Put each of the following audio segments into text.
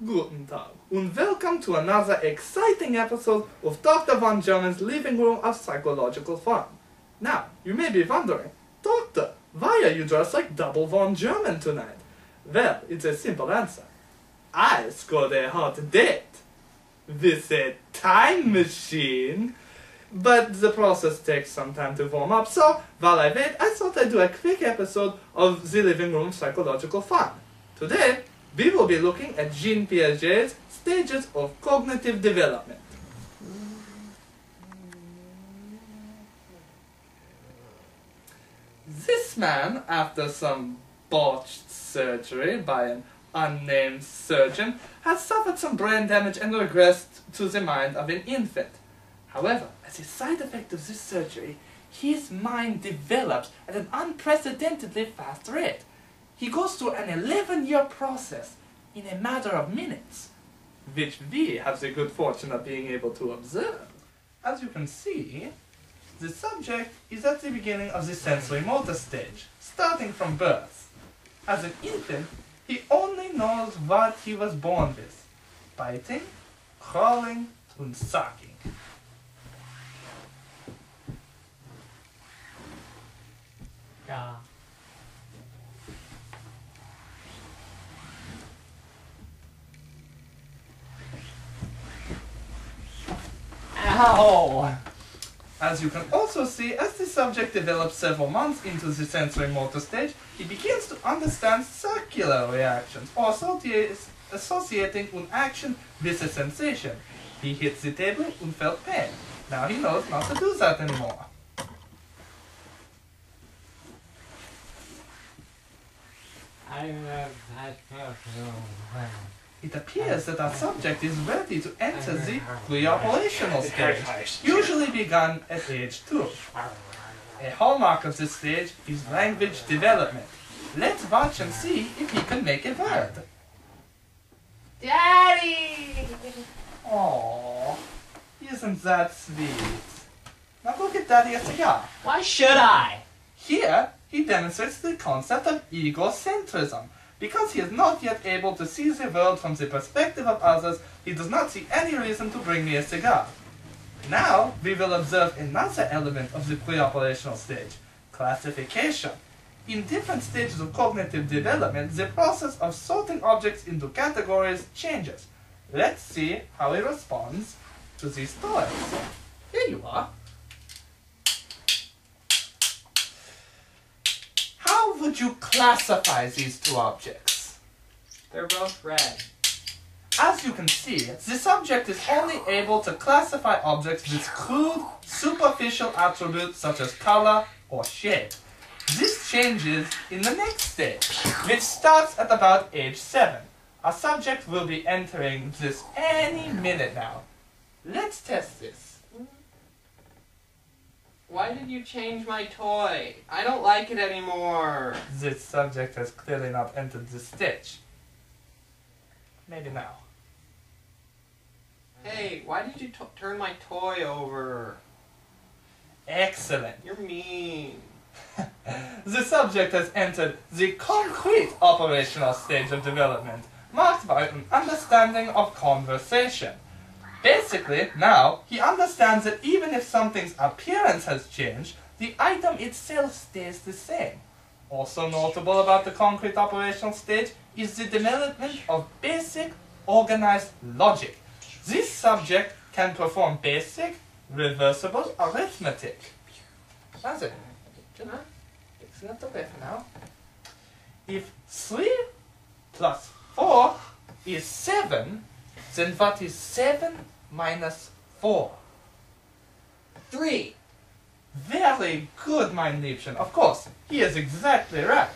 Guten Tag, and welcome to another exciting episode of Dr. Von German's Living Room of Psychological Fun. Now, you may be wondering, Doctor, why are you dressed like Double Von German tonight? Well, it's a simple answer. I scored a hot date with a time machine. But the process takes some time to warm up, so while I wait, I thought I'd do a quick episode of the Living Room Psychological Fun. Today, we will be looking at Jean Piaget's stages of cognitive development. This man, after some botched surgery by an unnamed surgeon, has suffered some brain damage and regressed to the mind of an infant. However, as a side effect of this surgery, his mind develops at an unprecedentedly fast rate. He goes through an 11-year process in a matter of minutes, which we have the good fortune of being able to observe. As you can see, the subject is at the beginning of the sensory motor stage, starting from birth. As an infant, he only knows what he was born with: biting, crawling, and sucking. Yeah. Ow! As you can also see, as the subject develops several months into the sensory motor stage, he begins to understand circular reactions, or associating an action with a sensation. He hit the table and felt pain. Now he knows not to do that anymore. It appears that our subject is ready to enter the pre-operational stage, usually begun at age 2. A hallmark of this stage is language development. Let's watch and see if he can make a word. Daddy! Aww, isn't that sweet? Now go get Daddy a cigar. Why should I? Here, he demonstrates the concept of egocentrism. Because he is not yet able to see the world from the perspective of others, he does not see any reason to bring me a cigar. Now, we will observe another element of the pre-operational stage: classification. In different stages of cognitive development, the process of sorting objects into categories changes. Let's see how he responds to these toys. Here you are. How would you classify these two objects? They're both red. As you can see, the subject is only able to classify objects with crude, superficial attributes such as color or shape. This changes in the next stage, which starts at about age 7. Our subject will be entering this any minute now. Let's test this. Why did you change my toy? I don't like it anymore. This subject has clearly not entered this stage. Maybe now. Hey, why did you turn my toy over? Excellent. You're mean. The subject has entered the concrete operational stage of development, marked by an understanding of conversation. Basically, now, he understands that even if something's appearance has changed, the item itself stays the same. Also notable about the concrete operational stage is the development of basic, organized logic. This subject can perform basic, reversible arithmetic. That's it. Fixing it away for now. If 3 plus 4 is 7, then what is 7 minus 4? 3. Very good, mein Liebchen. Of course, he is exactly right.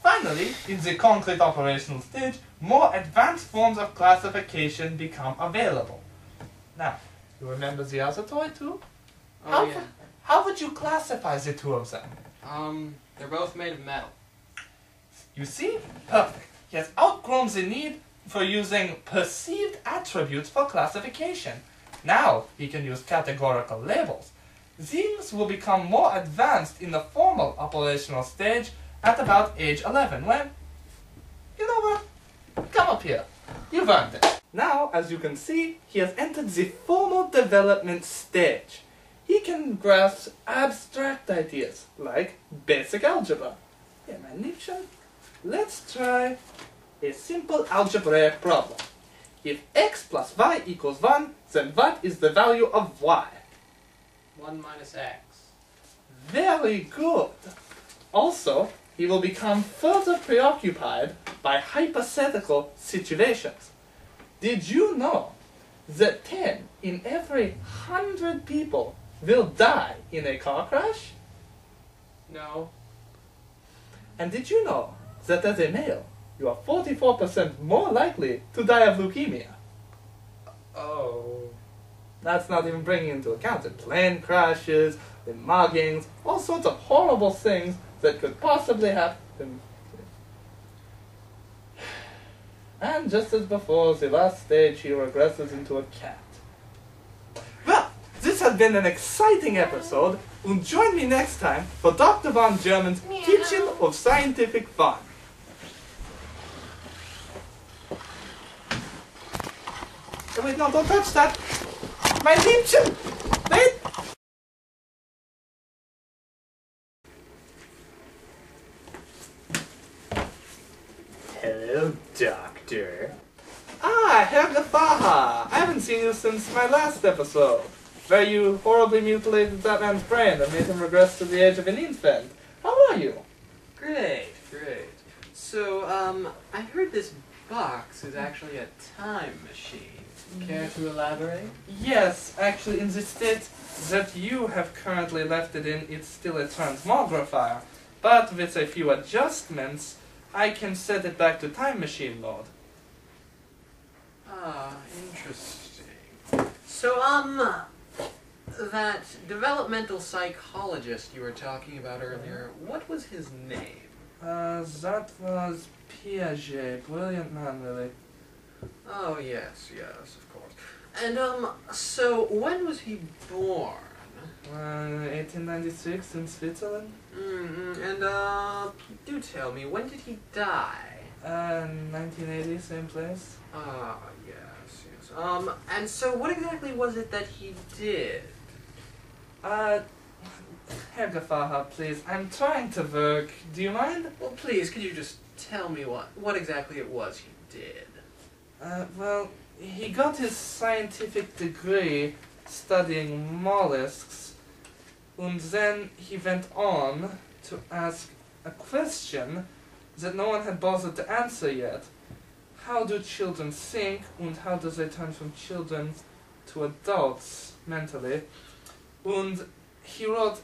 Finally, in the concrete operational stage, more advanced forms of classification become available. Now, you remember the other toy too? Oh, How would you classify the two of them? They're both made of metal. You see? Perfect. He has outgrown the need for using perceived attributes for classification. Now he can use categorical labels. These will become more advanced in the formal operational stage at about age 11 when, you know what, come up here. You've earned it. Now, as you can see, he has entered the formal development stage. He can grasp abstract ideas, like basic algebra. Here, my Liebchen, let's try a simple algebraic problem. If x plus y equals 1, then what is the value of y? 1 minus x. Very good. Also, he will become further preoccupied by hypothetical situations. Did you know that 10 in every 100 people will die in a car crash? No. And did you know that as a male, you are 44% more likely to die of leukemia? Oh. That's not even bringing into account the plane crashes, the muggings, all sorts of horrible things that could possibly happen. And just as before, the last stage, he regresses into a cat. Well, this has been an exciting episode, and join me next time for Dr. Von German's Kitchen of Scientific Fun. Oh, wait, no, don't touch that! My Liebchen! Wait! Hello, Doctor. Ah, Herr Gefaha! I haven't seen you since my last episode, where you horribly mutilated that man's brain and made him regress to the age of an infant. How are you? Great, great. So, I heard this box is actually a time machine. Care to elaborate? Yes, actually, in the state that you have currently left it in, it's still a transmogrifier. But with a few adjustments, I can set it back to time machine mode. Ah, interesting. So, that developmental psychologist you were talking about earlier, what was his name? That was Piaget. Brilliant man, really. Oh, yes, of course. And, so when was he born? 1896 in Switzerland. And, do tell me, when did he die? 1980, same place. Ah, yes. And so what exactly was it that he did? Herr Gefaha, please, I'm trying to work. Do you mind? Well, please, could you just tell me what exactly it was he did? Well, he got his scientific degree studying mollusks, and then he went on to ask a question that no one had bothered to answer yet. How do children think, and how do they turn from children to adults mentally? And he wrote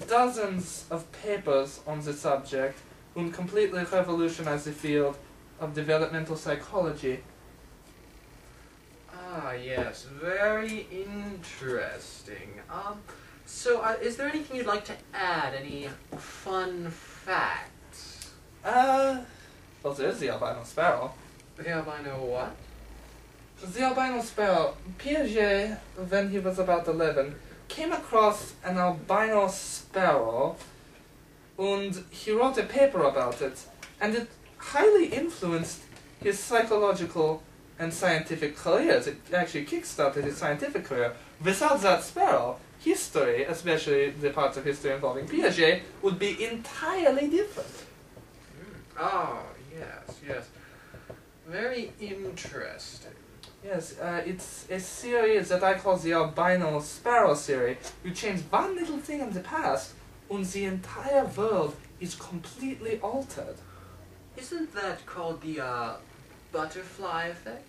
dozens of papers on the subject and completely revolutionized the field of developmental psychology. Ah, yes, very interesting. So is there anything you'd like to add? Any fun facts? Well, there's the albino sparrow. The albino what? The albino sparrow. Piaget, when he was about 11, came across an albino sparrow, and he wrote a paper about it, and it highly influenced his psychological and scientific careers. It actually kickstarted his scientific career. Without that sparrow, history, especially the parts of history involving Piaget, would be entirely different. Oh, yes. Very interesting. Yes, it's a theory that I call the albino sparrow theory. You change one little thing in the past, and the entire world is completely altered. Isn't that called the, butterfly effect?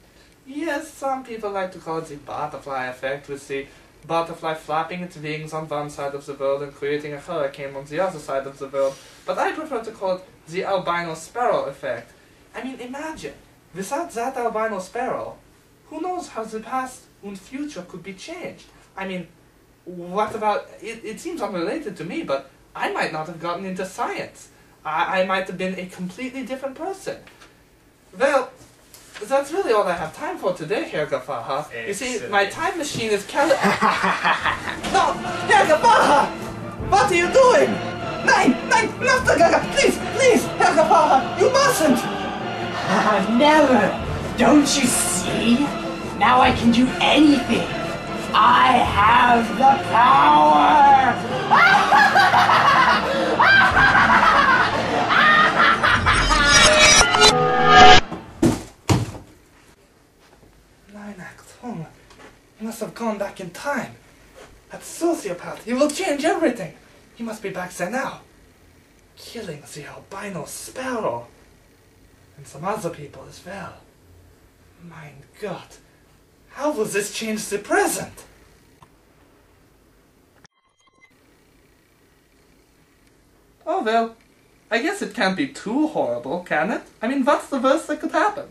Yes, some people like to call it the butterfly effect, with the butterfly flapping its wings on one side of the world and creating a hurricane on the other side of the world. But I prefer to call it the albino sparrow effect. I mean, imagine, without that albino sparrow, who knows how the past and future could be changed? I mean, what about, it seems unrelated to me, but I might not have gotten into science. I might have been a completely different person. Well, that's really all I have time for today, Herr Gefaha. You see, my time machine is No, Herr Gefaha! What are you doing? Nein, not the Gaga! Please, Herr Gefaha, you mustn't! Never! Don't you see? Now I can do anything. I have the power! 9 acts. Oh, he must have gone back in time. That sociopath, he will change everything. He must be back there now. Killing the albino sparrow. And some other people as well. My God. How will this change the present? Oh well, I guess it can't be too horrible, can it? I mean, what's the worst that could happen?